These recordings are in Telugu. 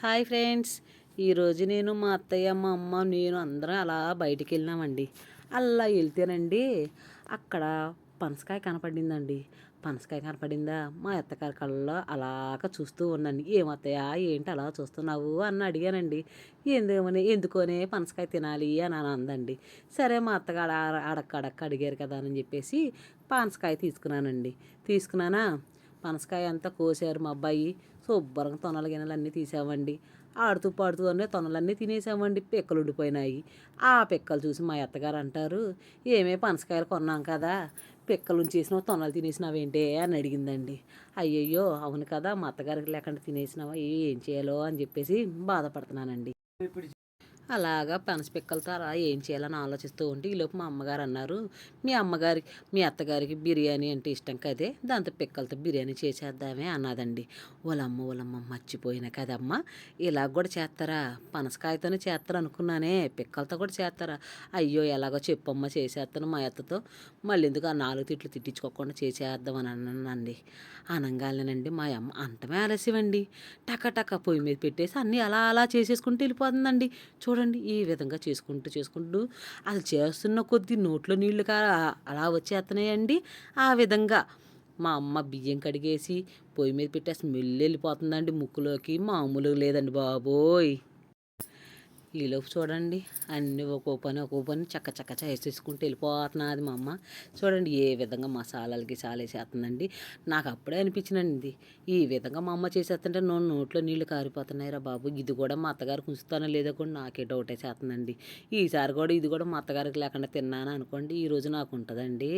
Hi friends. ఈరోజు నేను మా అత్తయ్య మా అమ్మ నేను అందరం అలా బయటికి వెళ్ళినామండి. అలా వెళ్తేనండి అక్కడ పనసకాయ కనపడిందండి. పనసకాయ కనపడిందా మా అత్తగారి కళ్ళలో అలాగ చూస్తూ ఉన్నాను. ఏమత్తయ్య ఏంటి అలా చూస్తున్నావు అని అడిగానండి. ఎందుకోనే పనసకాయ తినాలి అని అందండి. సరే మా అత్తగారు అడక్క అడిగారు కదా అని చెప్పేసి పనసకాయ తీసుకున్నానండి. తీసుకున్నానా పనసకాయ అంతా కోసారు మా అబ్బాయి. శుభ్రంగా తొనలు గిన్నెలు అన్నీ తీసామండి. ఆడుతూ పాడుతూ అనే తొనలన్నీ తినేసామండి. పిక్కలు ఉండిపోయినాయి. ఆ పిక్కలు చూసి మా అత్తగారు అంటారు, ఏమే పనసకాయలు కొన్నాం కదా, పిక్కలు ఉంచేసినావు తొనలు తినేసినావేంటే అని అడిగిందండి. అయ్యయ్యో అవును కదా, మా అత్తగారికి లేకుండా తినేసినావా, ఏం చేయాలో అని చెప్పేసి బాధపడుతున్నానండి. అలాగా పనసపిక్కలతో అలా ఏం చేయాలని ఆలోచిస్తూ ఉంటే ఈలోపు మా అమ్మగారు అన్నారు, మీ అత్తగారికి బిర్యానీ అంటే ఇష్టం కదే, దాంతో పిక్కలతో బిర్యానీ చేసేద్దామే అన్నదండి. వాళ్ళమ్మ మర్చిపోయిన కదమ్మా, ఇలా కూడా చేస్తారా, పనసకాయతోనే చేస్తారు అనుకున్నానే, పిక్కలతో కూడా చేస్తారా, అయ్యో ఎలాగో చెప్పమ్మ చేసేస్తాను మా అత్తతో, మళ్ళీ ఎందుకు ఆ 4 తిట్లు తిట్టించుకోకుండా చేసేద్దాం అని అన్నానండి. అనంగానేనండి మా అమ్మ అంటమే ఆలస్యమండి. టక పొయ్యి మీద పెట్టేసి అన్నీ అలా చేసేసుకుంటూ వెళ్ళిపోతుందండి. చూడండి ఈ విధంగా చేసుకుంటూ అసలు చేస్తున్న కొద్దీ నోట్లో నీళ్లు అలా వచ్చేస్తున్నాయండి. ఆ విధంగా మా అమ్మ బియ్యం కడిగేసి పొయ్యి మీద పెట్టే స్మెల్ వెళ్ళిపోతుందండి ముక్కులోకి, మామూలుగా లేదండి బాబోయ్. ఈలోపు చూడండి అన్నీ ఒక్కో పని చక్క చేసేసుకుంటూ వెళ్ళిపోతున్నది మా అమ్మ. చూడండి ఏ విధంగా మసాలాలు గిసాలు వేసేస్తుందండి. నాకు అప్పుడే అనిపించినండి, ఈ విధంగా మా అమ్మ చేసేస్తుంటే నోట్లో నీళ్లు కారిపోతున్నాయిరా బాబు, ఇది కూడా మా అత్తగారికి ఉంచుతానో లేదో కూడా నాకే డౌట్ వేసేస్తుందండి. ఈసారి కూడా ఇది కూడా మా అత్తగారికి లేకుండా తిన్నాను అనుకోండి, ఈరోజు నాకు ఉంటుందండి.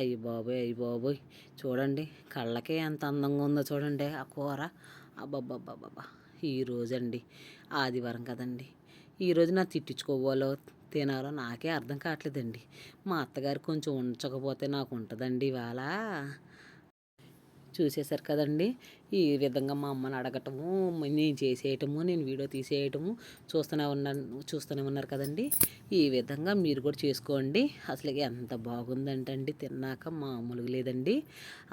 అయ్యి బాబోయ్ చూడండి కళ్ళకే ఎంత అందంగా ఉందో చూడండి ఆ కూర. అబ్బబ్బబ్బబ్బబ్బా ఈరోజండి ఆదివారం కదండి, ఈరోజు నా తిట్టించుకోవాలో తినాలో నాకే అర్థం కావట్లేదండి. మా అత్తగారు కొంచెం ఉంచకపోతే నాకు ఉంటుందండి ఇవాళ. చూసేశారు కదండి ఈ విధంగా మా అమ్మని అడగటము, నేను చేసేయటము, నేను వీడియో తీసేయటము చూస్తూనే ఉన్నారు కదండి. ఈ విధంగా మీరు కూడా చేసుకోండి. అసలు ఎంత బాగుందంటండి తిన్నాక మామూలుగా లేదండి.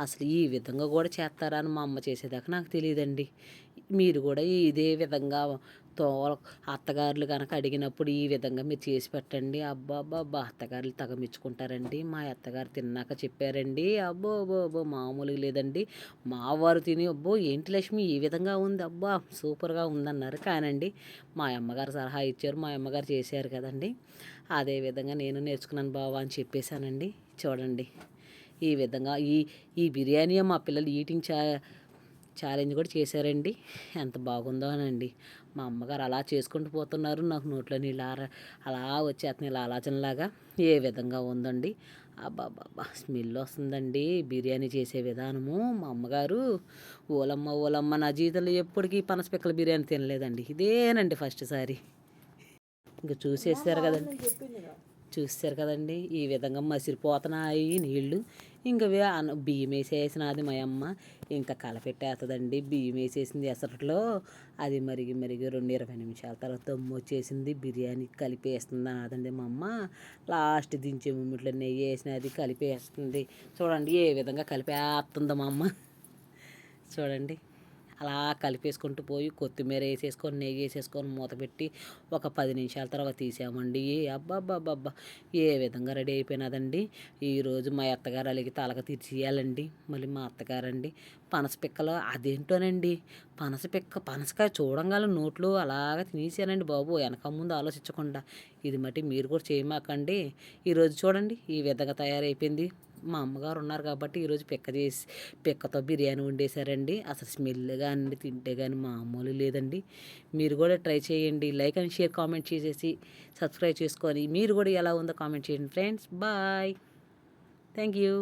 అసలు ఈ విధంగా కూడా చేస్తారా అని మా అమ్మ చేసేదాకా నాకు తెలియదండి. మీరు కూడా ఇదే విధంగా అత్తగారులు కనుక అడిగినప్పుడు ఈ విధంగా మీరు చేసి పెట్టండి. అబ్బా అత్తగారులు తెగ మెచ్చుకుంటారండి. మా అత్తగారు తిన్నాక చెప్పారండి, అబ్బో మామూలుగా లేదండి, మా వారు తిని అబ్బో ఏంటి లక్ష్మి ఈ విధంగా ఉంది, అబ్బా సూపర్గా ఉందన్నారు. కానండి మా అమ్మగారు సలహా ఇచ్చారు, మా అమ్మగారు చేశారు కదండి, అదే విధంగా నేను నేర్చుకున్నాను బావా అని చెప్పేశానండి. చూడండి ఈ విధంగా ఈ బిర్యానీ మా పిల్లలు ఈటింగ్ ఛాలెంజ్ కూడా చేశారండి. ఎంత బాగుందో అనండి. మా అమ్మగారు అలా చేసుకుంటూ పోతున్నారు, నాకు నోట్లో నీళ్ళు అలా వచ్చేస్తున్నాయి ఆలోచనలాగా. ఏ విధంగా ఉందండి, అబ్బాబ్బా స్మెల్ వస్తుందండి బిర్యానీ చేసే విధానము. మా అమ్మగారు ఓలమ్మ నా జీవితంలో ఎప్పటికీ పనసపిక్కల బిర్యానీ తినలేదండి, ఇదేనండి ఫస్ట్ సారి. ఇంకా చూసారు కదండి ఈ విధంగా మసిరిపోతున్నాయి నీళ్ళు. ఇంకా బియ్యం వేసేసినది మా అమ్మ, ఇంకా కలపెట్టేస్తుందండి. బియ్యం వేసేసింది ఎసరట్లో, అది మరిగి 20 నిమిషాల తర్వాత దమ్ము వచ్చేసింది, బిర్యానీ కలిపేస్తుంది అన్నదండి మా అమ్మ. లాస్ట్ దించే మూమెంట్లో నెయ్యి వేసినది కలిపేస్తుంది. చూడండి ఏ విధంగా కలిపేస్తుందో మా అమ్మ. చూడండి అలా కలిపేసుకుంటూ పోయి కొత్తిమీర వేసేసుకొని నెయ్యి వేసేసుకొని మూత పెట్టి ఒక 10 నిమిషాల తర్వాత తీసామండి. అబ్బాబ్బాబ్బా ఏ విధంగా రెడీ అయిపోయినదండి. ఈరోజు మా అత్తగారు అలిగి తలక తీర్చియాలండి. మళ్ళీ మా అత్తగారండి పనసపిక్కలు అదేంటోనండి, పనసకాయ చూడంగానే నోట్లో అలాగ తినేసానండి బాబు, వెనక ముందు ఆలోచించకుండా. ఇది మట్టి మీరు కూడా చేయమాకండి. ఈరోజు చూడండి ఈ విధంగా తయారైపోయింది. మా అమ్మగారు ఉన్నారు కాబట్టి ఈరోజు పిక్కతో బిర్యానీ వండేశారండి. అసలు స్మెల్ కానీ తింటే కానీ మామూలు లేదండి. మీరు కూడా ట్రై చేయండి. లైక్ అండ్ షేర్ కామెంట్ చేసేసి సబ్స్క్రైబ్ చేసుకొని మీరు కూడా ఎలా ఉందో కామెంట్ చేయండి ఫ్రెండ్స్. Bye, thank you.